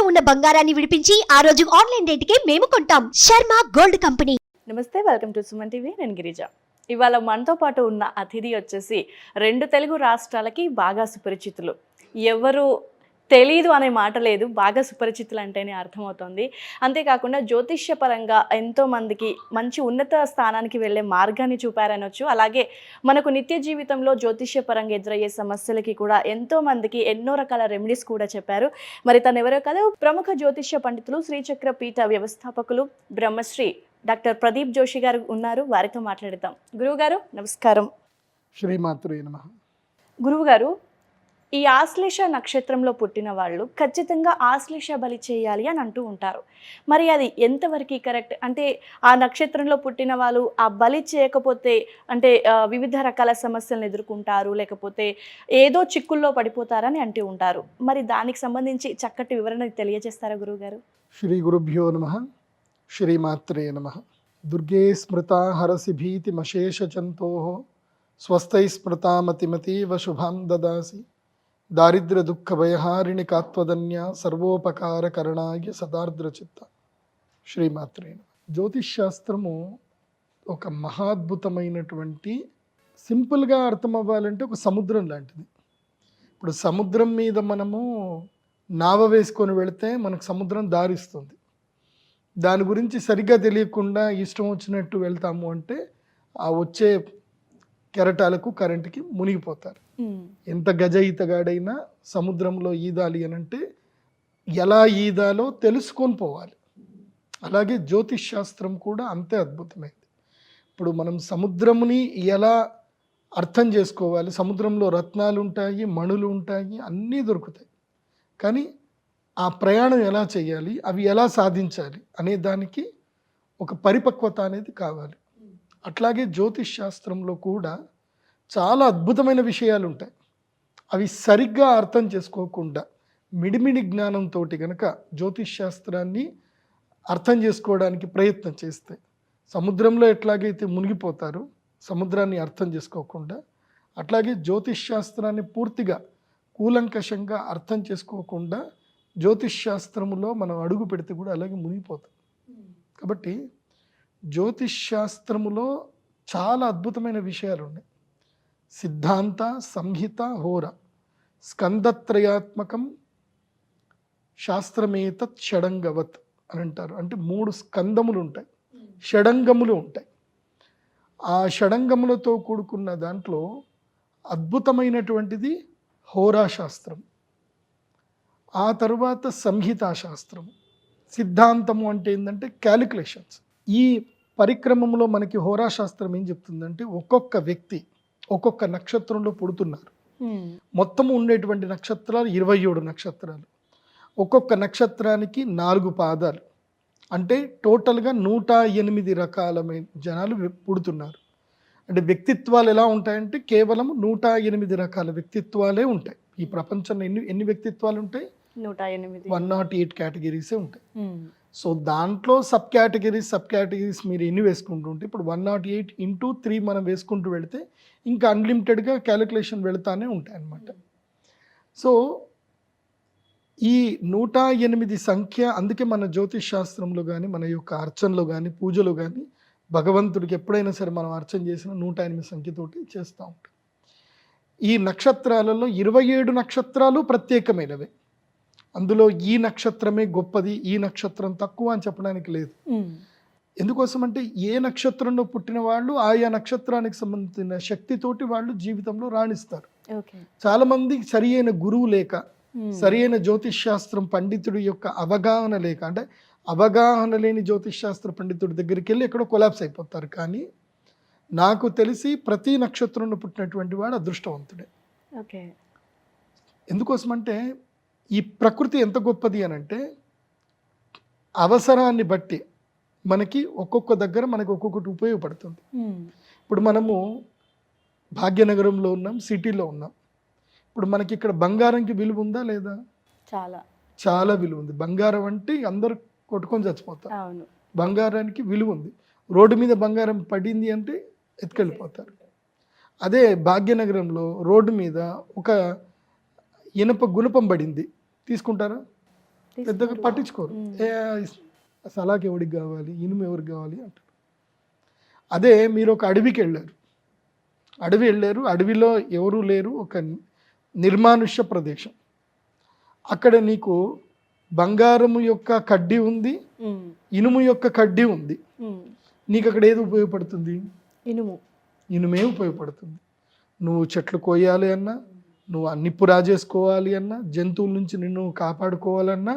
ఇంట్లో ఉన్న బంగారాన్ని విడిపించి ఆ రోజు ఆన్లైన్ రేటుకే మేము కొంటాం. Sharma gold company. నమస్తే, వెల్కమ్ టు సుమన్ టీవీ. నేను గిరిజ. ఇవాళ మనతో పాటు ఉన్న అతిథి వచ్చేసి 2 తెలుగు రాష్ట్రాలకి బాగా సుపరిచితులు. ఎవరు తెలీదు అనే మాట లేదు, బాగా సుపరిచితులు అంటేనే అర్థమవుతుంది. అంతేకాకుండా జ్యోతిష్య పరంగా ఎంతోమందికి మంచి ఉన్నత స్థానానికి వెళ్ళే మార్గాన్ని చూపారనొచ్చు. అలాగే మనకు నిత్య జీవితంలో జ్యోతిష్య పరంగా ఎదురయ్యే సమస్యలకి కూడా ఎంతోమందికి ఎన్నో రకాల రెమెడీస్ కూడా చెప్పారు. మరి తను ఎవరో కాదు, ప్రముఖ జ్యోతిష్య పండితులు, శ్రీచక్ర పీఠ వ్యవస్థాపకులు బ్రహ్మశ్రీ డాక్టర్ ప్రదీప్ జోషి గారు ఉన్నారు. వారితో మాట్లాడదాం. గురువు గారు నమస్కారం. శ్రీమాత్రే నమః. గురువు గారు, ఈ ఆశ్లేష నక్షత్రంలో పుట్టిన వాళ్ళు ఖచ్చితంగా ఆశ్లేష బలి చేయాలి అని అంటూ ఉంటారు. మరి అది ఎంతవరకు కరెక్ట్? అంటే ఆ నక్షత్రంలో పుట్టిన వాళ్ళు ఆ బలి చేయకపోతే అంటే వివిధ రకాల సమస్యలను ఎదుర్కొంటారు, లేకపోతే ఏదో చిక్కుల్లో పడిపోతారని అంటూ ఉంటారు. మరి దానికి సంబంధించి చక్కటి వివరణ తెలియజేస్తారా గురువుగారు? శ్రీ గురుభ్యో నమః. శ్రీమాత్రే నమః. దుర్గే స్మృతా హరసి భీతిమశేషజంతోః స్వస్థై స్మృతామతిమతీవ శుభాం దదాసి దారిద్ర్య దుఃఖ భయహారిణి కాత్వదన్య సర్వోపకారకరణాయ సదార్ద్రచిత్త. శ్రీమాత్రే నమః. జ్యోతిష్ శాస్త్రము ఒక మహాద్భుతమైనటువంటి, సింపుల్గా అర్థం అవ్వాలంటే ఒక సముద్రం లాంటిది. ఇప్పుడు సముద్రం మీద మనము నావ వేసుకొని వెళితే మనకు సముద్రం దారిస్తుంది. దాని గురించి సరిగ్గా తెలియకుండా ఇష్టం వచ్చినట్టు వెళ్తాము అంటే ఆ వచ్చే కెరటాలకు కరెంటుకి మునిగిపోతారు. ఎంత గజ ఈతగాడైనా సముద్రంలో ఈదాలి అని అంటే ఎలా ఈదాలో తెలుసుకొని పోవాలి. అలాగే జ్యోతిష్ శాస్త్రం కూడా అంతే అద్భుతమైంది. ఇప్పుడు మనం సముద్రముని ఎలా అర్థం చేసుకోవాలి, సముద్రంలో రత్నాలు ఉంటాయి, మణులు ఉంటాయి, అన్నీ దొరుకుతాయి. కానీ ఆ ప్రయాణం ఎలా చేయాలి, అవి ఎలా సాధించాలి అనే దానికి ఒక పరిపక్వత అనేది కావాలి. అట్లాగే జ్యోతిష్ శాస్త్రంలో కూడా చాలా అద్భుతమైన విషయాలు ఉంటాయి. అవి సరిగ్గా అర్థం చేసుకోకుండా మిడిమిడి జ్ఞానంతో కనుక జ్యోతిష్ శాస్త్రాన్ని అర్థం చేసుకోవడానికి ప్రయత్నం చేస్తే సముద్రంలో ఎట్లాగైతే మునిగిపోతారో సముద్రాన్ని అర్థం చేసుకోకుండా, అట్లాగే జ్యోతిష్ శాస్త్రాన్ని పూర్తిగా కూలంకషంగా అర్థం చేసుకోకుండా జ్యోతిష్ శాస్త్రములో మనం అడుగు పెడితే కూడా అలాగే మునిగిపోతాం. కాబట్టి జ్యోతిష్ శాస్త్రములో చాలా అద్భుతమైన విషయాలు ఉన్నాయి. సిద్ధాంత, సంహిత, హోర, స్కందత్రయాత్మకం శాస్త్రమేతత్ షడంగవత్ అని అంటారు. అంటే 3 స్కందములు ఉంటాయి, షడంగములు ఉంటాయి. ఆ షడంగములతో కూడుకున్న దాంట్లో అద్భుతమైనటువంటిది హోరాశాస్త్రం, ఆ తర్వాత సంహితాశాస్త్రం. సిద్ధాంతము అంటే ఏంటంటే క్యాలిక్యులేషన్స్. ఈ పరిక్రమంలో మనకి హోరాశాస్త్రం ఏం చెప్తుందంటే ఒక్కొక్క వ్యక్తి ఒక్కొక్క నక్షత్రంలో పుడుతున్నారు. మొత్తం ఉండేటువంటి నక్షత్రాలు 27 నక్షత్రాలు. ఒక్కొక్క నక్షత్రానికి 4 పాదాలు. అంటే టోటల్గా 108 రకాలమైన జనాలు పుడుతున్నారు. అంటే వ్యక్తిత్వాలు ఎలా ఉంటాయంటే కేవలం 108 రకాల వ్యక్తిత్వాలే ఉంటాయి. ఈ ప్రపంచంలో ఎన్ని వ్యక్తిత్వాలు ఉంటాయి? 108 కేటగిరీసే ఉంటాయి. సో దాంట్లో సబ్ కేటగిరీస్ మీరు ఎన్ని వేసుకుంటుంటే ఇప్పుడు 108 ఇంటూ 3 మనం వేసుకుంటూ వెళితే ఇంకా అన్లిమిటెడ్గా క్యాలిక్యులేషన్ వెళుతూనే ఉంటాయి అన్నమాట. సో ఈ 108 సంఖ్య, అందుకే మన జ్యోతిష్ శాస్త్రంలో కానీ మన యొక్క అర్చనలో కానీ పూజలో కానీ భగవంతుడికి ఎప్పుడైనా సరే మనం అర్చన చేసిన 108 సంఖ్యతోటి చేస్తూ ఉంటాం. ఈ నక్షత్రాలలో 27 నక్షత్రాలు ప్రత్యేకమైనవే. అందులో ఈ నక్షత్రమే గొప్పది, ఈ నక్షత్రం తక్కువ అని చెప్పడానికి లేదు. ఎందుకోసం అంటే ఏ నక్షత్రంలో పుట్టిన వాళ్ళు ఆయా నక్షత్రానికి సంబంధించిన శక్తితోటి వాళ్ళు జీవితంలో రాణిస్తారు. చాలా మంది సరి అయిన గురువు లేక, సరి అయిన జ్యోతిష్ శాస్త్రం పండితుడి యొక్క అవగాహన లేక, అంటే అవగాహన లేని జ్యోతిష్ శాస్త్ర పండితుడి దగ్గరికి వెళ్ళి ఎక్కడో కొలాప్స్ అయిపోతారు. కానీ నాకు తెలిసి ప్రతి నక్షత్రంలో పుట్టినటువంటి వాడు అదృష్టవంతుడే. ఎందుకోసమంటే ఈ ప్రకృతి ఎంత గొప్పది అని అంటే అవసరాన్ని బట్టి మనకి ఒక్కొక్క దగ్గర మనకి ఒక్కొక్కటి ఉపయోగపడుతుంది. ఇప్పుడు మనము భాగ్యనగరంలో ఉన్నాం, సిటీలో ఉన్నాం. ఇప్పుడు మనకి ఇక్కడ బంగారంకి విలువ ఉందా లేదా? చాలా విలువ ఉంది. బంగారం అంటే అందరూ కొట్టుకొని చచ్చిపోతారు. బంగారానికి విలువ ఉంది. రోడ్డు మీద బంగారం పడింది అంటే ఎత్తుకెళ్ళిపోతారు. అదే భాగ్యనగరంలో రోడ్డు మీద ఒక ఇనుప గుణపం పడింది, తీసుకుంటారా? పెద్దగా పట్టించుకోరు. సలాకి ఎవరికి కావాలి, ఇనుము ఎవరికి కావాలి అంటారు. అదే మీరు ఒక అడవికి వెళ్ళారు, అడవిలో ఎవరూ లేరు, ఒక నిర్మానుష్య ప్రదేశం. అక్కడ నీకు బంగారము యొక్క కడ్డీ ఉంది, ఇనుము యొక్క కడ్డీ ఉంది. నీకు అక్కడ ఏది ఉపయోగపడుతుంది? ఇనుమే ఉపయోగపడుతుంది. నువ్వు చెట్లు కోయాలి అన్నా, నువ్వు నిప్పు రాజేసుకోవాలి అన్నా, జంతువుల నుంచి నిన్ను కాపాడుకోవాలన్నా,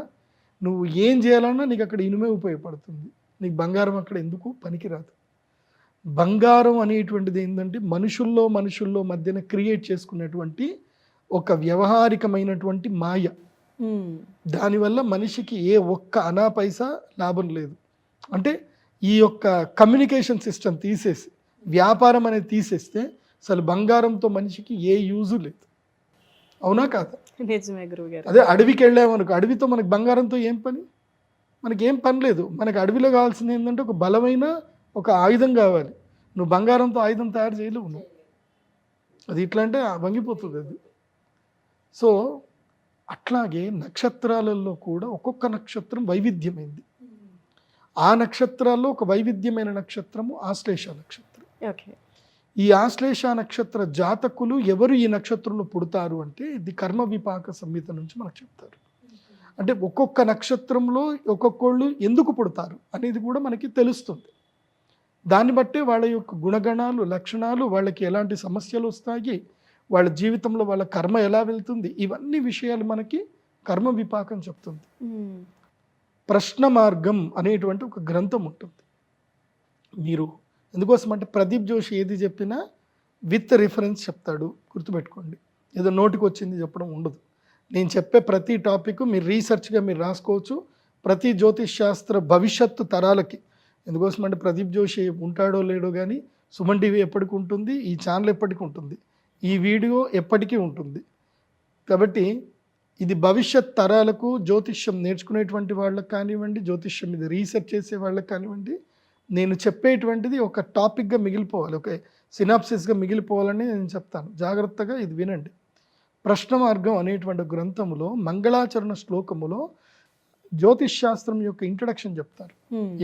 నువ్వు ఏం చేయాలన్నా నీకు అక్కడ ఇనుమే ఉపయోగపడుతుంది. నీకు బంగారం అక్కడ ఎందుకు పనికిరాదు. బంగారం అనేటువంటిది ఏంటంటే మనుషుల్లో మధ్యన క్రియేట్ చేసుకున్నటువంటి ఒక వ్యవహారికమైనటువంటి మాయ. దానివల్ల మనిషికి ఏ ఒక్క అనా పైసా లాభం లేదు. అంటే ఈ యొక్క కమ్యూనికేషన్ సిస్టమ్ తీసేసి, వ్యాపారం అనేది తీసేస్తే అసలు బంగారంతో మనిషికి ఏ యూజు లేదు. అవునా కాదా? నిజమే గురువుగారు. అదే అడవికి వెళ్ళామనుకో, అడవితో మనకు బంగారంతో ఏం పని? మనకి ఏం పని లేదు. మనకి అడవిలో కావాల్సింది ఏంటంటే ఒక బలమైన ఒక ఆయుధం కావాలి. నువ్వు బంగారంతో ఆయుధం తయారు చేయలేవు నువ్వు. అది ఇట్లా అంటే వంగిపోతుంది అది. సో అట్లాగే నక్షత్రాలలో కూడా ఒక్కొక్క నక్షత్రం వైవిధ్యమైంది. ఆ నక్షత్రాల్లో ఒక వైవిధ్యమైన నక్షత్రము ఆశ్లేష నక్షత్రం. ఈ ఆశ్లేష నక్షత్ర జాతకులు ఎవరు ఈ నక్షత్రంలో పుడతారు అంటే ఇది కర్మ విపాక సంహిత నుంచి మనకు చెప్తారు. అంటే ఒక్కొక్క నక్షత్రంలో ఒక్కొక్కళ్ళు ఎందుకు పుడతారు అనేది కూడా మనకి తెలుస్తుంది. దాన్ని బట్టే వాళ్ళ యొక్క గుణగణాలు, లక్షణాలు, వాళ్ళకి ఎలాంటి సమస్యలు వస్తాయి, వాళ్ళ జీవితంలో వాళ్ళ కర్మ ఎలా వెళ్తుంది, ఇవన్నీ విషయాలు మనకి కర్మ విపాకం చెప్తుంది. ప్రశ్న మార్గం అనేటువంటి ఒక గ్రంథం ఉంటుంది. మీరు ఎందుకోసం అంటే ప్రదీప్ జోషి ఏది చెప్పినా విత్ రిఫరెన్స్ చెప్తాడు, గుర్తుపెట్టుకోండి. ఏదో నోటికి వచ్చింది చెప్పడం ఉండదు. నేను చెప్పే ప్రతి టాపిక్ మీరు రీసెర్చ్గా మీరు రాసుకోవచ్చు. ప్రతి జ్యోతిష్ శాస్త్ర భవిష్యత్తు తరాలకి, ఎందుకోసం అంటే ప్రదీప్ జోషి ఉంటాడో లేడో కానీ సుమన్ టీవీ ఎప్పటికి ఉంటుంది, ఈ ఛానల్ ఎప్పటికీ ఉంటుంది, ఈ వీడియో ఎప్పటికీ ఉంటుంది. కాబట్టి ఇది భవిష్యత్ తరాలకు, జ్యోతిష్యం నేర్చుకునేటువంటి వాళ్ళకి కానివ్వండి, జ్యోతిష్యం మీద రీసెర్చ్ చేసే వాళ్ళకి కానివ్వండి, నేను చెప్పేటువంటిది ఒక టాపిక్గా మిగిలిపోవాలి, ఒక సినాప్సిస్గా మిగిలిపోవాలని నేను చెప్తాను. జాగ్రత్తగా ఇది వినండి. ప్రశ్న మార్గం అనేటువంటి గ్రంథములో మంగళాచరణ శ్లోకములో జ్యోతిష్ శాస్త్రం యొక్క ఇంట్రడక్షన్ చెప్తారు.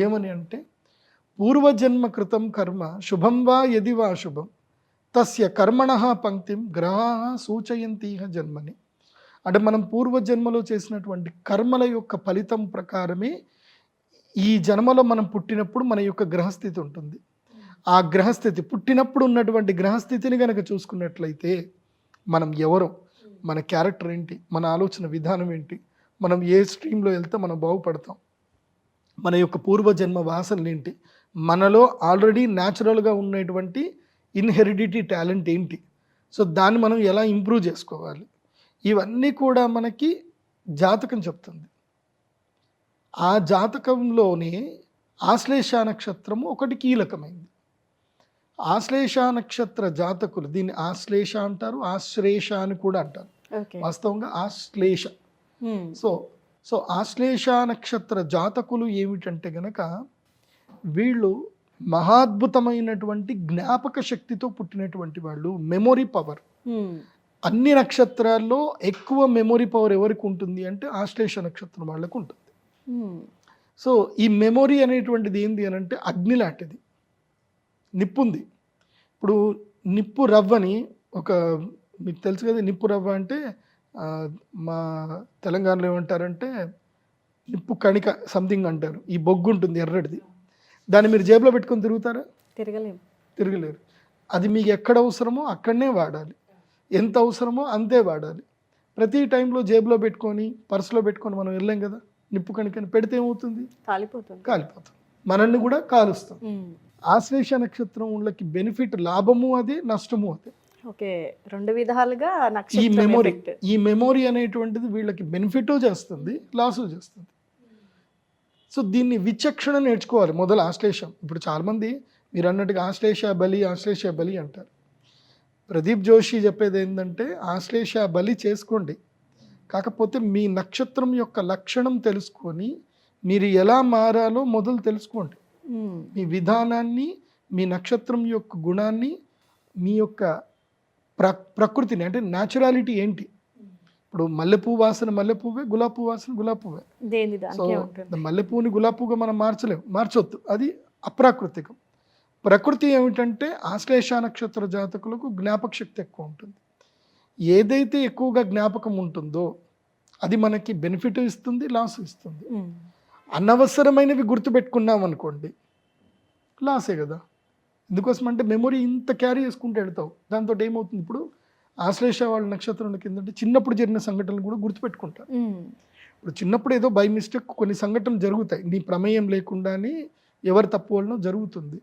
ఏమని అంటే, పూర్వజన్మ కృతం కర్మ శుభం వా యది వా శుభం తస్య కర్మణ పంక్తిం గ్రహా సూచయంతీహ జన్మని. అంటే మనం పూర్వజన్మలో చేసినటువంటి కర్మల యొక్క ఫలితం ప్రకారమే ఈ జన్మలో మనం పుట్టినప్పుడు మన యొక్క గ్రహస్థితి ఉంటుంది. ఆ గ్రహస్థితి పుట్టినప్పుడు ఉన్నటువంటి గ్రహస్థితిని కనుక చూసుకున్నట్లయితే మనం ఎవరో, మన క్యారెక్టర్ ఏంటి, మన ఆలోచన విధానం ఏంటి, మనం ఏ స్ట్రీమ్లో వెళ్తే మనం బాగుపడతాం, మన యొక్క పూర్వజన్మ వాసనలు ఏంటి, మనలో ఆల్రెడీ న్యాచురల్గా ఉన్నటువంటి ఇన్హెరిడిటీ టాలెంట్ ఏంటి, సో దాన్ని మనం ఎలా ఇంప్రూవ్ చేసుకోవాలి, ఇవన్నీ కూడా మనకి జాతకం చెప్తుంది. ఆ జాతకంలోనే ఆశ్లేష నక్షత్రము ఒకటి కీలకమైంది. ఆశ్లేష నక్షత్ర జాతకులు, దీన్ని ఆశ్లేష అంటారు, ఆశ్లేష అని కూడా అంటారు, వాస్తవంగా ఆశ్లేష. సో ఆశ్లేష నక్షత్ర జాతకులు ఏమిటంటే గనక వీళ్ళు మహాద్భుతమైనటువంటి జ్ఞాపక శక్తితో పుట్టినటువంటి వాళ్ళు, మెమొరీ పవర్. అన్ని నక్షత్రాల్లో ఎక్కువ మెమొరీ పవర్ ఎవరికి ఉంటుంది అంటే ఆశ్లేష నక్షత్రం వాళ్ళకు ఉంటుంది. సో ఈ మెమొరీ అనేటువంటిది ఏంది అని అంటే అగ్ని లాంటిది, నిప్పు ఉంది. ఇప్పుడు నిప్పు రవ్వని ఒక, మీకు తెలుసు కదా నిప్పు రవ్వ అంటే మా తెలంగాణలో ఏమంటారంటే నిప్పు కణిక సంథింగ్ అంటారు. ఈ బొగ్గు ఉంటుంది ఎర్రటిది, దాన్ని మీరు జేబులో పెట్టుకొని తిరుగుతారా? తిరగలేరు. అది మీకు ఎక్కడ అవసరమో అక్కడనే వాడాలి, ఎంత అవసరమో అంతే వాడాలి. ప్రతి టైంలో జేబులో పెట్టుకొని పర్సులో పెట్టుకొని మనం వెళ్ళాం కదా, నిప్పు కణికని పెడితే ఏమవుతుంది? కాలిపోతుంది, మనల్ని కూడా కాలుస్తాం. ఆశ్లేష నక్షత్రం వాళ్ళకి బెనిఫిట్, లాభము అదే, నష్టము అదే. రెండు విధాలుగా ఈ మెమొరీ అనేటువంటిది వీళ్ళకి బెనిఫిట్ చేస్తుంది, లాసు చేస్తుంది. సో దీన్ని విచక్షణ నేర్చుకోవాలి మొదలు ఆశ్లేషం. ఇప్పుడు చాలామంది మీరు అన్నట్టుగా ఆశ్లేష బలి అంటారు. ప్రదీప్ జోషి చెప్పేది ఏంటంటే ఆశ్లేష బలి చేసుకోండి, కాకపోతే మీ నక్షత్రం యొక్క లక్షణం తెలుసుకొని మీరు ఎలా మారాలో మొదలు తెలుసుకోండి. మీ విధానాన్ని, మీ నక్షత్రం యొక్క గుణాన్ని, మీ యొక్క ప్రకృతిని, అంటే న్యాచురాలిటీ ఏంటి, ఇప్పుడు మల్లెపూ వాసన మల్లెపువ్వే, గులాబీ పువ్వు వాసన గులాబీ పువ్వే. దేని సో దానికే ఉంటుంది. మల్లెపూని గులాబీ పువ్వుగా మనం మార్చొద్దు, అది అప్రాకృతికం. ప్రకృతి ఏమిటంటే ఆశ్లేష నక్షత్ర జాతకులకు జ్ఞాపక శక్తి ఎక్కువ ఉంటుంది. ఏదైతే ఎక్కువగా జ్ఞాపకం ఉంటుందో అది మనకి బెనిఫిట్ ఇస్తుంది, లాస్ ఇస్తుంది. అనవసరమైనవి గుర్తుపెట్టుకున్నాం అనుకోండి, లాసే కదా. ఎందుకోసం అంటే మెమొరీ ఇంత క్యారీ చేసుకుంటూ వెళ్తావు, దాంతో ఏమవుతుంది, ఇప్పుడు ఆశ్లేష వాళ్ళ నక్షత్రం కిందంటే చిన్నప్పుడు జరిగిన సంఘటనలు కూడా గుర్తుపెట్టుకుంటారు. ఇప్పుడు చిన్నప్పుడు ఏదో బై మిస్టేక్ కొన్ని సంఘటనలు జరుగుతాయి, నీ ప్రమేయం లేకుండానే ఎవరి తప్పు వలన జరుగుతుంది.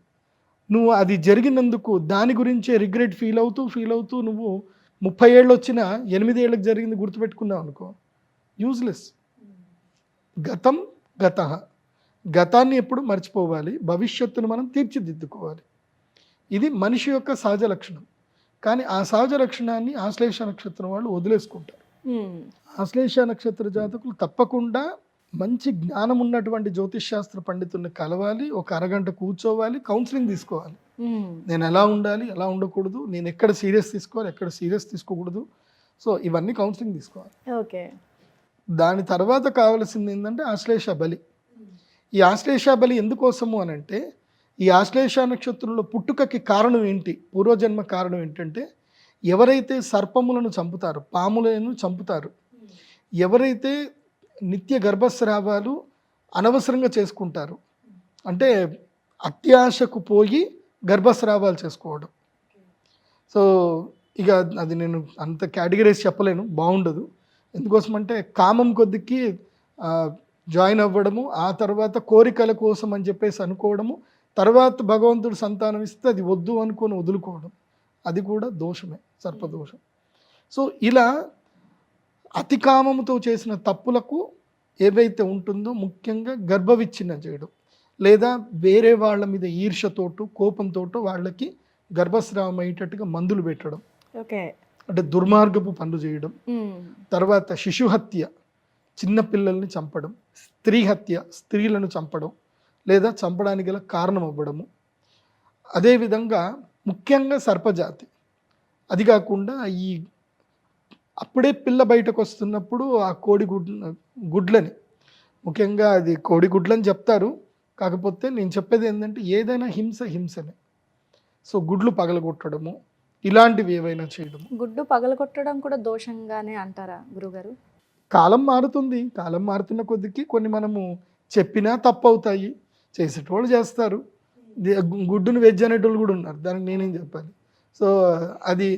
నువ్వు అది జరిగినందుకు దాని గురించే రిగ్రెట్ ఫీల్ అవుతూ నువ్వు 30 ఏళ్ళు వచ్చినా 8 ఏళ్ళకి జరిగింది గుర్తుపెట్టుకున్నావు అనుకో, యూజ్లెస్. గతం గతః, గతాన్ని ఎప్పుడు మర్చిపోవాలి, భవిష్యత్తును మనం తీర్చిదిద్దుకోవాలి. ఇది మనిషి యొక్క సహజ లక్షణం. కానీ ఆ సహజ లక్షణాన్ని ఆశ్లేష నక్షత్రం వాళ్ళు వదిలేసుకుంటారు. ఆశ్లేష నక్షత్ర జాతకులు తప్పకుండా మంచి జ్ఞానం ఉన్నటువంటి జ్యోతిష్ శాస్త్ర పండితుల్ని కలవాలి, ఒక అరగంట కూర్చోవాలి, కౌన్సిలింగ్ తీసుకోవాలి. నేను ఎలా ఉండాలి, ఎలా ఉండకూడదు, నేను ఎక్కడ సీరియస్ తీసుకోవాలి, ఎక్కడ సీరియస్ తీసుకోకూడదు. సో ఇవన్నీ కౌన్సిలింగ్ తీసుకోవాలి. ఓకే. దాని తర్వాత కావాల్సింది ఏంటంటే ఆశ్లేష బలి. ఈ ఆశ్లేష బలి ఎందుకోసము అని అంటే, ఈ ఆశ్లేష నక్షత్రంలో పుట్టుకకి కారణం ఏంటి, పూర్వజన్మ కారణం ఏంటంటే, ఎవరైతే సర్పములను చంపుతారు, పాములను చంపుతారు, ఎవరైతే నిత్య గర్భస్రావాలు అనవసరంగా చేసుకుంటారు, అంటే అత్యాశకు పోయి గర్భస్రావాలు చేసుకోవడం. సో ఇక అది నేను అంత కేటగిరీస్ చెప్పలేను, బాగుండదు. ఎందుకోసం అంటే కామం కొద్దికి జాయిన్ అవ్వడము, ఆ తర్వాత కోరికల కోసం అని చెప్పేసి అనుకోవడము, తర్వాత భగవంతుడు సంతానం ఇస్తే అది వద్దు అనుకొని వదులుకోవడం, అది కూడా దోషమే, సర్పదోషం. సో ఇలా అతి కామముతో చేసిన తప్పులకు ఏవైతే ఉంటుందో, ముఖ్యంగా గర్భవిచ్ఛిన్నం చేయడం, లేదా వేరే వాళ్ళ మీద ఈర్షతోటో కోపంతోటో వాళ్ళకి గర్భస్రావం అయ్యేటట్టుగా మందులు పెట్టడం, ఓకే, అంటే దుర్మార్గపు పనులు చేయడం. తర్వాత శిశుహత్య, చిన్న పిల్లల్ని చంపడం, స్త్రీ హత్య, స్త్రీలను చంపడం లేదా చంపడానికి గల కారణం అవ్వడము. అదేవిధంగా ముఖ్యంగా సర్పజాతి, అది కాకుండా ఈ అప్పుడే పిల్ల బయటకు వస్తున్నప్పుడు ఆ కోడి గుడ్లని, ముఖ్యంగా అది కోడి గుడ్లని చెప్తారు, కాకపోతే నేను చెప్పేది ఏంటంటే ఏదైనా హింసనే. సో గుడ్లు పగలగొట్టడము, ఇలాంటివి ఏవైనా చేయడము. గుడ్డు పగలగొట్టడం కూడా దోషంగానే అంటారా గురుగారు? కాలం మారుతుంది, కాలం మారుతున్న కొద్దికి కొన్ని మనము చెప్పినా తప్పు అవుతాయి, చేసేటోళ్ళు చేస్తారు, గుడ్డును వెజ్ అనేటోళ్ళు కూడా ఉన్నారు, దానికి నేనేం చెప్పాలి. సో అది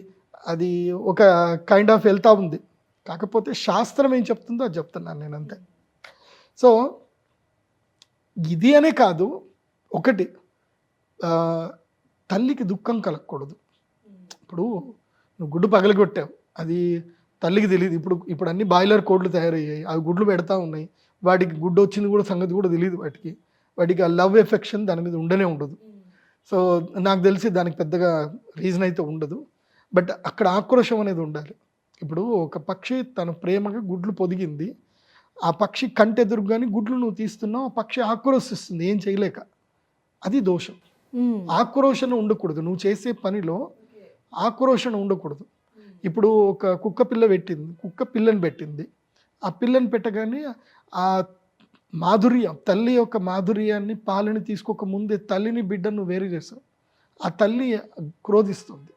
అది ఒక కైండ్ ఆఫ్ వెళ్తా ఉంది, కాకపోతే శాస్త్రం ఏం చెప్తుందో అది చెప్తున్నాను నేను, అంతే. సో ఇది అనే కాదు, ఒకటి తల్లికి దుఃఖం కలగకూడదు. ఇప్పుడు నువ్వు గుడ్డు పగలగొట్టావు, అది తల్లికి తెలియదు. ఇప్పుడు అన్ని బాయిలర్ కోడ్లు తయారయ్యాయి, అవి గుడ్లు పెడతా ఉన్నాయి, వాటికి గుడ్డు వచ్చింది కూడా సంగతి కూడా తెలియదు, వాటికి ఆ లవ్ ఎఫెక్షన్ దాని మీద ఉండనే ఉండదు. సో నాకు తెలిసి దానికి పెద్దగా రీజన్ అయితే ఉండదు, బట్ అక్కడ ఆక్రోశం అనేది ఉండాలి. ఇప్పుడు ఒక పక్షి తన ప్రేమగా గుడ్లు పొదిగింది, ఆ పక్షి కంటెదురుగాని గుడ్లు నువ్వు తీస్తున్నావు, ఆ పక్షి ఆక్రోశిస్తుంది ఏం చేయలేక, అది దోషం. ఆక్రోషణ ఉండకూడదు, నువ్వు చేసే పనిలో ఆక్రోషణ ఉండకూడదు. ఇప్పుడు ఒక కుక్క పిల్లని పెట్టింది, ఆ పిల్లని పెట్టగానే ఆ మాధుర్యం, తల్లి యొక్క మాధుర్యాన్ని, పాలని తీసుకోక ముందే తల్లిని బిడ్డను వేరు చేస్తావు, ఆ తల్లి క్రోధిస్తుంది.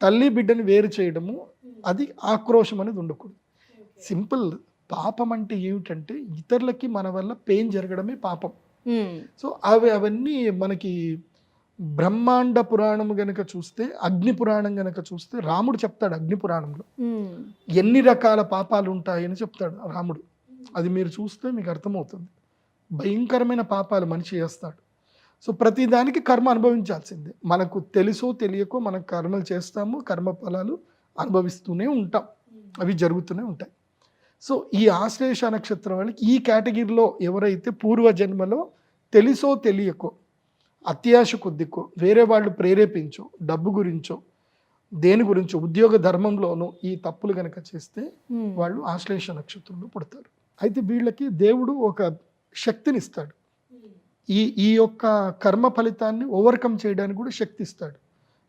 తల్లి బిడ్డని వేరు చేయడము, అది ఆక్రోషం అనేది ఉండకూడదు. సింపుల్. పాపం అంటే ఏమిటంటే ఇతరులకి మన వల్ల పెయిన్ జరగడమే పాపం. సో అవన్నీ మనకి బ్రహ్మాండ పురాణం గనక చూస్తే, అగ్ని పురాణం గనక చూస్తే రాముడు చెప్తాడు, అగ్ని పురాణంలో ఎన్ని రకాల పాపాలు ఉంటాయని చెప్తాడు రాముడు. అది మీరు చూస్తే మీకు అర్థమవుతుంది, భయంకరమైన పాపాలు మనిషి చేస్తాడు. సో ప్రతిదానికి కర్మ అనుభవించాల్సిందే, మనకు తెలుసో తెలియకో మనం కర్మలు చేస్తాము, కర్మ ఫలాలు అనుభవిస్తూనే ఉంటాం, అవి జరుగుతూనే ఉంటాయి. సో ఈ ఆశ్లేష నక్షత్రం వాళ్ళకి ఈ కేటగిరీలో ఎవరైతే పూర్వజన్మలో తెలుసో తెలియకో, అత్యాశ కొద్దికో, వేరే వాళ్ళు ప్రేరేపించో, డబ్బు గురించో, దేని గురించో, ఉద్యోగ ధర్మంలోనో ఈ తప్పులు కనుక చేస్తే వాళ్ళు ఆశ్లేష నక్షత్రంలో పుడతారు. అయితే వీళ్ళకి దేవుడు ఒక శక్తిని ఇస్తాడు, ఈ యొక్క కర్మ ఫలితాన్ని ఓవర్కమ్ చేయడానికి కూడా శక్తి ఇస్తాడు,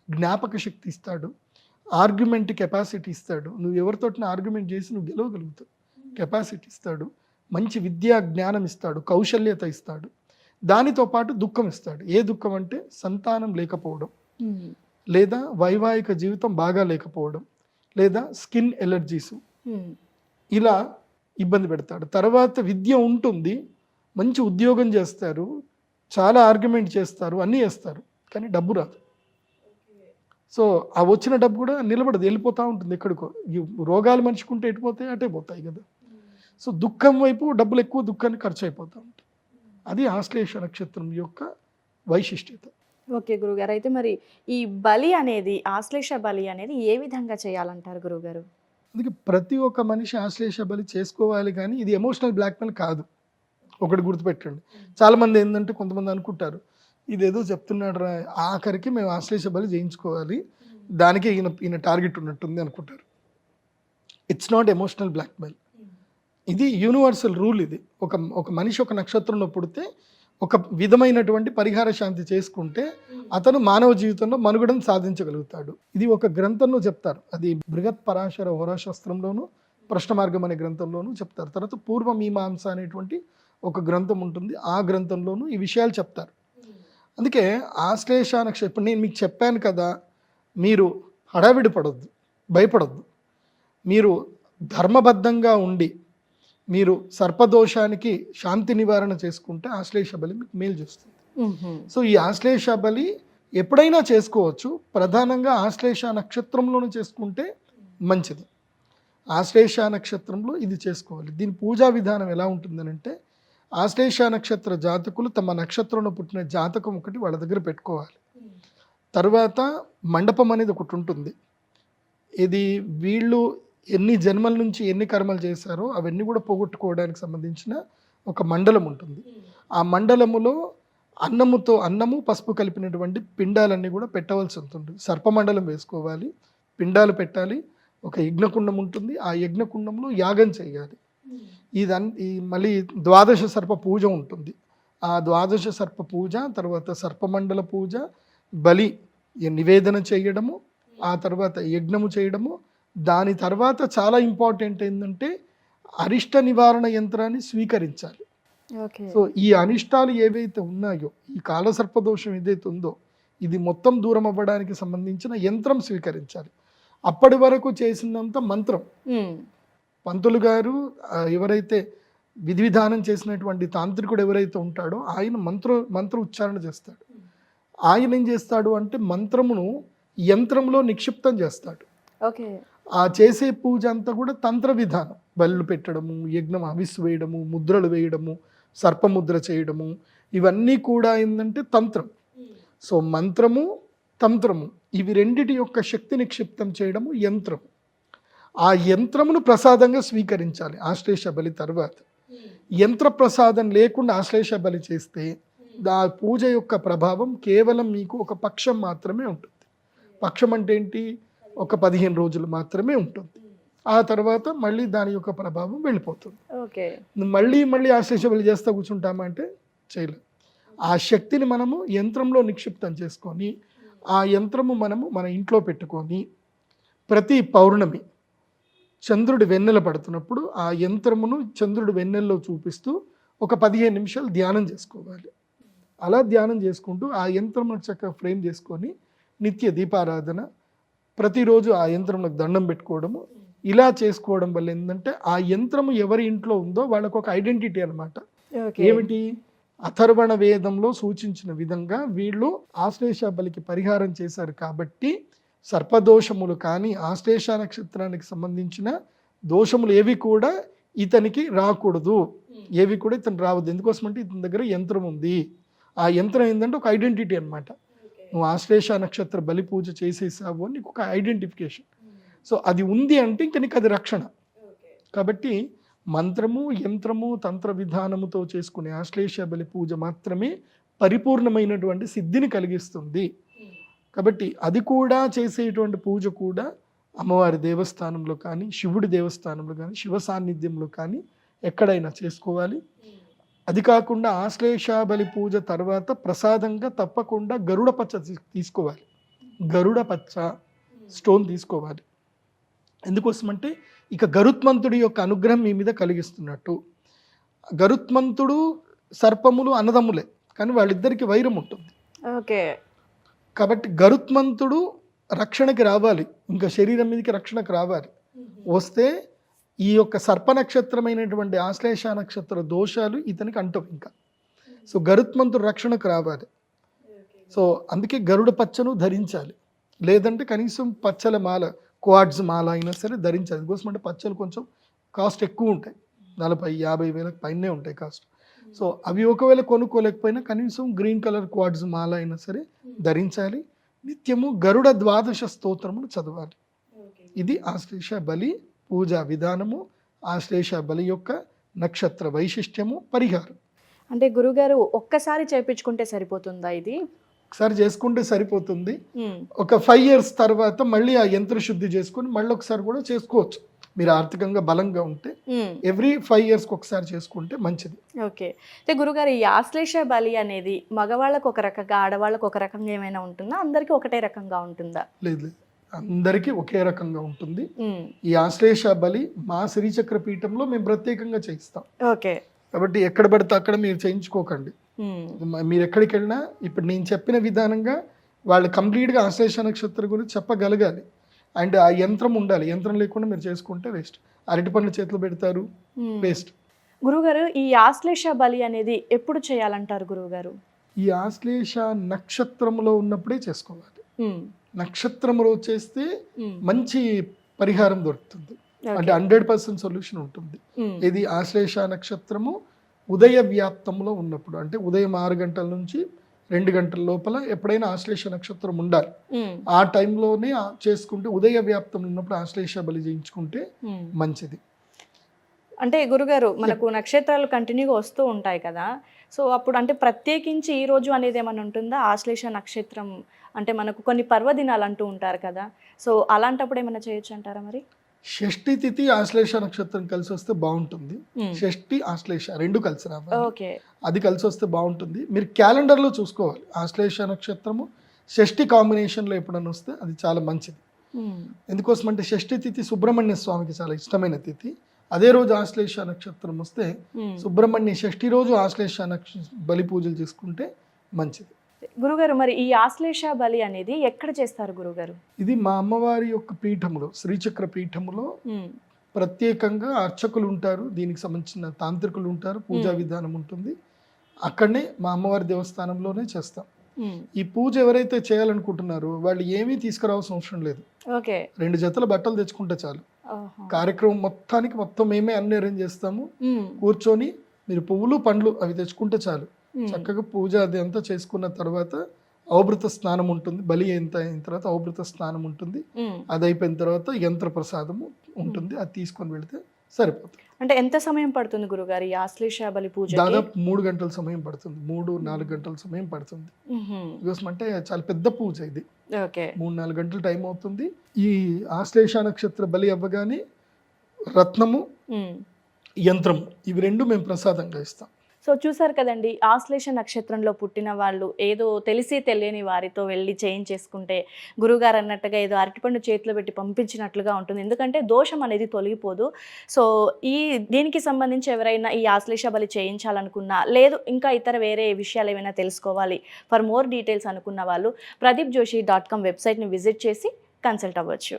జ్ఞాపక శక్తి ఇస్తాడు. ఆర్గ్యుమెంట్ కెపాసిటీ ఇస్తాడు. నువ్వు ఎవరితోటిన ఆర్గ్యుమెంట్ చేసి నువ్వు గెలవగలుగుతావు. కెపాసిటీ ఇస్తాడు, మంచి విద్యా జ్ఞానం ఇస్తాడు, కౌశల్యత ఇస్తాడు. దానితో పాటు దుఃఖం ఇస్తాడు. ఏ దుఃఖం అంటే సంతానం లేకపోవడం, లేదా వైవాహిక జీవితం బాగా లేకపోవడం, లేదా స్కిన్ ఎలర్జీస్, ఇలా ఇబ్బంది పెడతాడు. తర్వాత విద్య ఉంటుంది, మంచి ఉద్యోగం చేస్తారు, చాలా ఆర్గ్యుమెంట్ చేస్తారు, అన్నీ చేస్తారు, కానీ డబ్బు రాదు. సో ఆ వచ్చిన డబ్బు కూడా నిలబడదు, వెళ్ళిపోతూ ఉంటుంది ఎక్కడికో. ఈ రోగాలు మనిషికుంటే ఎటుపోతాయి, అటే పోతాయి కదా. సో దుఃఖం వైపు డబ్బులు ఎక్కువ, దుఃఖాన్ని ఖర్చు అయిపోతూ ఉంటాయి. అది ఆశ్లేష నక్షత్రం యొక్క వైశిష్ట్యత. ఓకే గురుగారు, అయితే మరి ఈ బలి అనేది, ఆశ్లేష బలి అనేది ఏ విధంగా చేయాలంటారు గురుగారు? అందుకే ప్రతి ఒక్క మనిషి ఆశ్లేష బలి చేసుకోవాలి, కానీ ఇది ఎమోషనల్ బ్లాక్మెయిల్ కాదు. ఒకటి గుర్తుపెట్టండి. చాలామంది ఏంటంటే కొంతమంది అనుకుంటారు ఇదేదో చెప్తున్నాడు రా, ఆఖరికి మేము ఆశ్లేష బలి చేయించుకోవాలి, దానికే ఈయన టార్గెట్ ఉన్నట్టుంది అనుకుంటారు. It's not emotional blackmail. ఇది యూనివర్సల్ రూల్. ఇది ఒక మనిషి ఒక నక్షత్రంలో పుడితే ఒక విధమైనటువంటి పరిహార శాంతి చేసుకుంటే అతను మానవ జీవితంలో మనుగడను సాధించగలుగుతాడు. ఇది ఒక గ్రంథంలో చెప్తారు. అది బృహత్ పరాశర హోరాశాస్త్రంలోను, ప్రశ్న మార్గం అనే గ్రంథంలోనూ చెప్తారు. తర్వాత పూర్వ మీమాంస అనేటువంటి ఒక గ్రంథం ఉంటుంది, ఆ గ్రంథంలోనూ ఈ విషయాలు చెప్తారు. అందుకే ఆశ్లేష నక్షత్రం, ఇప్పుడు నేను మీకు చెప్పాను కదా, మీరు హడావిడి పడొద్దు, భయపడొద్దు. మీరు ధర్మబద్ధంగా ఉండి మీరు సర్పదోషానికి శాంతి నివారణ చేసుకుంటే ఆశ్లేష బలి మీకు మేలు చేస్తుంది. సో ఈ ఆశ్లేష బలి ఎప్పుడైనా చేసుకోవచ్చు, ప్రధానంగా ఆశ్లేష నక్షత్రంలోనే చేసుకుంటే మంచిది. ఆశ్లేష నక్షత్రంలో ఇది చేసుకోవాలి. దీని పూజా విధానం ఎలా ఉంటుందనంటే, ఆశ్లేష నక్షత్ర జాతకులు తమ నక్షత్రంలో పుట్టిన జాతకం ఒకటి వాళ్ళ దగ్గర పెట్టుకోవాలి. తర్వాత మండపం అనేది ఒకటి ఉంటుంది. ఇది వీళ్ళు ఎన్ని జన్మల నుంచి ఎన్ని కర్మలు చేశారో అవన్నీ కూడా పోగొట్టుకోవడానికి సంబంధించిన ఒక మండలం ఉంటుంది. ఆ మండలములో అన్నము పసుపు కలిపినటువంటి పిండాలన్నీ కూడా పెట్టవలసి ఉంటుంది. సర్పమండలం వేసుకోవాలి, పిండాలు పెట్టాలి, ఒక యజ్ఞకుండం ఉంటుంది, ఆ యజ్ఞకుండంలో యాగం చేయాలి. మళ్ళీ ద్వాదశ సర్ప పూజ ఉంటుంది. ఆ ద్వాదశ సర్ప పూజ తర్వాత సర్పమండల పూజ, బలి నివేదన చేయడము, ఆ తర్వాత యజ్ఞము చేయడము. దాని తర్వాత చాలా ఇంపార్టెంట్ ఏంటంటే అరిష్ట నివారణ యంత్రాన్ని స్వీకరించాలి. సో ఈ అనిష్టాలు ఏవైతే ఉన్నాయో, ఈ కాలసర్పదోషం ఏదైతే ఉందో, ఇది మొత్తం దూరం అవ్వడానికి సంబంధించిన యంత్రం స్వీకరించాలి. అప్పటి వరకు చేసినంత మంత్రం, పంతులు గారు ఎవరైతే విధి విధానం చేసినటువంటి తాంత్రికుడు ఎవరైతే ఉంటాడో ఆయన మంత్ర ఉచ్చారణ చేస్తాడు. ఆయన ఏం చేస్తాడు అంటే మంత్రమును యంత్రంలో నిక్షిప్తం చేస్తాడు. ఓకే. ఆ చేసే పూజ అంతా కూడా తంత్ర విధానం, బళ్ళు పెట్టడము, యజ్ఞం హవిస్సు వేయడము, ముద్రలు వేయడము, సర్పముద్ర చేయడము, ఇవన్నీ కూడా ఏంటంటే తంత్రం. సో మంత్రము తంత్రము ఇవి రెండిటి యొక్క శక్తి నిక్షిప్తం చేయడము యంత్రం. ఆ యంత్రమును ప్రసాదంగా స్వీకరించాలి ఆశ్లేష బలి తర్వాత. యంత్ర ప్రసాదం లేకుండా ఆశ్లేష బలి చేస్తే ఆ పూజ యొక్క ప్రభావం కేవలం మీకు ఒక పక్షం మాత్రమే ఉంటుంది. పక్షం అంటే ఏంటి? ఒక 15 రోజులు మాత్రమే ఉంటుంది. ఆ తర్వాత మళ్ళీ దాని యొక్క ప్రభావం వెళ్ళిపోతుంది. మళ్ళీ ఆశ్లేష బలి చేస్తా కూర్చుంటామంటే చేయలేదు. ఆ శక్తిని మనము యంత్రంలో నిక్షిప్తం చేసుకొని ఆ యంత్రము మనము మన ఇంట్లో పెట్టుకొని ప్రతి పౌర్ణమి చంద్రుడి వెన్నెల పడుతున్నప్పుడు ఆ యంత్రమును చంద్రుడి వెన్నెల్లో చూపిస్తూ ఒక 15 నిమిషాలు ధ్యానం చేసుకోవాలి. అలా ధ్యానం చేసుకుంటూ ఆ యంత్రమును చక్కగా ఫ్రేమ్ చేసుకొని నిత్య దీపారాధన, ప్రతిరోజు ఆ యంత్రంలోకి దండం పెట్టుకోవడము, ఇలా చేసుకోవడం వల్ల ఏంటంటే ఆ యంత్రము ఎవరి ఇంట్లో ఉందో వాళ్ళకు ఒక ఐడెంటిటీ అనమాట. ఏమిటి? అథర్వణ వేదంలో సూచించిన విధంగా వీళ్ళు ఆశ్లేష బలికి పరిహారం చేశారు కాబట్టి సర్పదోషములు కానీ ఆశ్లేష నక్షత్రానికి సంబంధించిన దోషములు ఏవి కూడా ఇతనికి రాకూడదు, ఏవి కూడా ఇతను రావద్దు. ఎందుకోసమంటే ఇతని దగ్గర యంత్రం ఉంది. ఆ యంత్రం ఏంటంటే ఒక ఐడెంటిటీ అనమాట. నువ్వు ఆశ్లేష నక్షత్ర బలి పూజ చేసేసావు అని నీకు ఒక ఐడెంటిఫికేషన్. సో అది ఉంది అంటే ఇంక నీకు అది రక్షణ. కాబట్టి మంత్రము, యంత్రము, తంత్ర విధానముతో చేసుకునే ఆశ్లేష బలి పూజ మాత్రమే పరిపూర్ణమైనటువంటి సిద్ధిని కలిగిస్తుంది. కాబట్టి అది కూడా చేసేటువంటి పూజ కూడా అమ్మవారి దేవస్థానంలో కానీ, శివుడి దేవస్థానంలో కానీ, శివ సాన్నిధ్యంలో కానీ ఎక్కడైనా చేసుకోవాలి. అది కాకుండా ఆశ్లేష బలి పూజ తర్వాత ప్రసాదంగా తప్పకుండా గరుడ పచ్చ తీసుకోవాలి. గరుడ పచ్చ స్టోన్ తీసుకోవాలి. ఎందుకోసమంటే ఇక గరుత్మంతుడి యొక్క అనుగ్రహం మీ మీద కలిగిస్తున్నట్టు. గరుత్మంతుడు సర్పములు అన్నదమ్ములే, కానీ వాళ్ళిద్దరికి వైరం ఉంటుంది. ఓకే. కాబట్టి గరుత్మంతుడు రక్షణకి రావాలి, ఇంకా శరీరం మీదకి రక్షణకు రావాలి. వస్తే ఈ యొక్క సర్ప నక్షత్రమైనటువంటి ఆశ్లేష నక్షత్ర దోషాలు ఇతనికి అంటవు ఇంకా. సో గరుత్మంతుడు రక్షణకు రావాలి. సో అందుకే గరుడ పచ్చను ధరించాలి, లేదంటే కనీసం పచ్చల మాల, క్వాడ్స్ మాల అయినా సరే ధరించాలి. అందుకోసం అంటే పచ్చలు కొంచెం కాస్ట్ ఎక్కువ ఉంటాయి, 40-50 వేలకు పైనే ఉంటాయి కాస్ట్. సో అవి ఒకవేళ కొనుక్కోలేకపోయినా కనీసం గ్రీన్ కలర్ క్వాడ్స్ మాల అయినా సరే ధరించాలి. నిత్యము గరుడ ద్వాదశ స్తోత్రమును చదవాలి. ఇది ఆశ్లేష బలి పూజా విధానము, ఆశ్లేష బలి యొక్క నక్షత్ర వైశిష్ట్యము, పరిహారం. అంటే గురుగారు ఒక్కసారి చేయించుకుంటే సరిపోతుందా ఇది? ఒకసారి చేసుకుంటే సరిపోతుంది. ఒక 5 years తర్వాత మళ్ళీ ఆ యంత్ర శుద్ధి చేసుకుని మళ్ళీ ఒకసారి కూడా చేసుకోవచ్చు. మీరు ఆర్థికంగా బలంగా ఉంటే ఎవ్రీ 5 yearsకి ఒకసారి చేసుకుంటే మంచిది. ఓకే. అయితే గురుగారు ఈ ఆశ్లేష బలి అనేది మగవాళ్ళకు ఒక రకంగా, ఆడవాళ్ళకు ఒక రకంగా ఏమైనా ఉంటుందా? అందరికీ ఒకటే రకంగా ఉంటుందా? లేదు, అందరికీ ఒకే రకంగా ఉంటుంది. ఈ ఆశ్లేష బలి మా శ్రీచక్ర పీఠంలో మేము ప్రత్యేకంగా చేయిస్తాం. ఓకే. కాబట్టి ఎక్కడ పడితే అక్కడ మీరు చేయించుకోకండి. మీరు ఎక్కడికి వెళ్ళినా ఇప్పుడు నేను చెప్పిన విధానంగా వాళ్ళు కంప్లీట్గా ఆశ్లేష నక్షత్రం గురించి చెప్పగలగాలి. అండ్ ఆ యంత్రం ఉండాలి. యంత్రం లేకుండా మీరు చేసుకుంటే వేస్ట్. అరటి పండ్లు చేతిలో పెడతారు, వేస్ట్. గురుగారు ఈ ఆశ్లేష బలి అనేది ఎప్పుడు చేయాలంటారు గురువుగారు? ఈ ఆశ్లేష నక్షత్రంలో ఉన్నప్పుడే చేసుకోవాలి. నక్షత్రంలో చేస్తే మంచి పరిహారం దొరుకుతుంది. అంటే 100% సొల్యూషన్ ఉంటుంది. ఇది ఆశ్లేష నక్షత్రము ఉదయ వ్యాప్తంలో ఉన్నప్పుడు, అంటే ఉదయం 6 గంటల నుంచి 2 గంటల లోపల ఎప్పుడైనా ఆశ్లేష నక్షత్రం ఉండాలి. ఆ టైంలోనే చేసుకుంటే, ఉదయ వ్యాప్తం ఉన్నప్పుడు ఆశ్లేష బలి చేయించుకుంటే మంచిది. అంటే గురుగారు మనకు నక్షత్రాలు కంటిన్యూగా వస్తూ ఉంటాయి కదా, సో అప్పుడు అంటే ప్రత్యేకించి ఈ రోజు అనేది ఏమైనా ఉంటుందా? ఆశ్లేష నక్షత్రం అంటే మనకు కొన్ని పర్వదినాలు అంటూ ఉంటారు కదా, సో అలాంటప్పుడు ఏమైనా చేయొచ్చు అంటారా మరి? షష్ఠి తిథి ఆశ్లేష నక్షత్రం కలిసి వస్తే బాగుంటుంది. షష్ఠి ఆశ్లేష రెండు కలిసి రావాలి, అది కలిసి వస్తే బాగుంటుంది. మీరు క్యాలెండర్లో చూసుకోవాలి. ఆశ్లేష నక్షత్రము షష్ఠి కాంబినేషన్లో ఎప్పుడన్నా వస్తే అది చాలా మంచిది. ఎందుకోసం అంటే షష్ఠి తిథి సుబ్రహ్మణ్య స్వామికి చాలా ఇష్టమైన తిథి. అదే రోజు ఆశ్లేష నక్షత్రం వస్తే సుబ్రహ్మణ్య షష్ఠి రోజు ఆశ్లేష బలి పూజలు చేసుకుంటే మంచిది. గురుగారు మరి ఈ ఆశ్లేష బలి అనేది ఎక్కడ చేస్తారు గురుగారు? ఇది మా అమ్మవారి యొక్క పీఠములో, శ్రీచక్ర పీఠములో ప్రత్యేకంగా అర్చకులు ఉంటారు, దీనికి సంబంధించిన తాంత్రికులు ఉంటారు, పూజా విధానం ఉంటుంది. అక్కడనే మా అమ్మవారి దేవస్థానంలోనే చేస్తాం. ఈ పూజ ఎవరైతే చేయాలనుకుంటున్నారో వాళ్ళు ఏమీ తీసుకురావాల్సిన అవసరం లేదు. 2 జతల బట్టలు తెచ్చుకుంటే చాలు. కార్యక్రమం మొత్తం మేమే అన్ని అరేంజ్ చేస్తాము. కూర్చొని మీరు పువ్వులు పండ్లు అవి తెచ్చుకుంటే చాలు. చక్కగా పూజ అది అంతా చేసుకున్న తర్వాత ఔభృత స్నానం ఉంటుంది. బలి అయిన తర్వాత ఔభృత స్నానం ఉంటుంది. అది అయిపోయిన తర్వాత యంత్ర ప్రసాదము ఉంటుంది, అది తీసుకొని వెళితే సరిపోతుంది. అంటే ఎంత సమయం పడుతుంది గురుగారు ఈ ఆశ్లేష బలి పూజ? దాదాపు 3 గంటల సమయం పడుతుంది, 3-4 గంటల సమయం పడుతుంది. బికాస్ అంటే చాలా పెద్ద పూజ ఇది. 3-4 గంటలు టైం అవుతుంది. ఈ ఆశ్లేష నక్షత్ర బలి అవ్వగానే రత్నము, యంత్రము ఇవి 2 మేము ప్రసాదంగా ఇస్తాం. సో చూసారు కదండి, ఆశ్లేష నక్షత్రంలో పుట్టిన వాళ్ళు ఏదో తెలిసి తెలియని వారితో వెళ్ళి చేయించేసుకుంటే గురుగారు అన్నట్టుగా ఏదో అరటిపండు చేతిలో పెట్టి పంపించినట్లుగా ఉంటుంది. ఎందుకంటే దోషం అనేది తొలగిపోదు. సో దీనికి సంబంధించి ఎవరైనా ఈ ఆశ్లేష బలి చేయించాలనుకున్నా, లేదు ఇంకా ఇతర వేరే విషయాలు ఏమైనా తెలుసుకోవాలి, ఫర్ మోర్ డీటెయిల్స్ అనుకున్న వాళ్ళు pradeepjoshi.com వెబ్సైట్ని విజిట్ చేసి కన్సల్ట్ అవ్వచ్చు.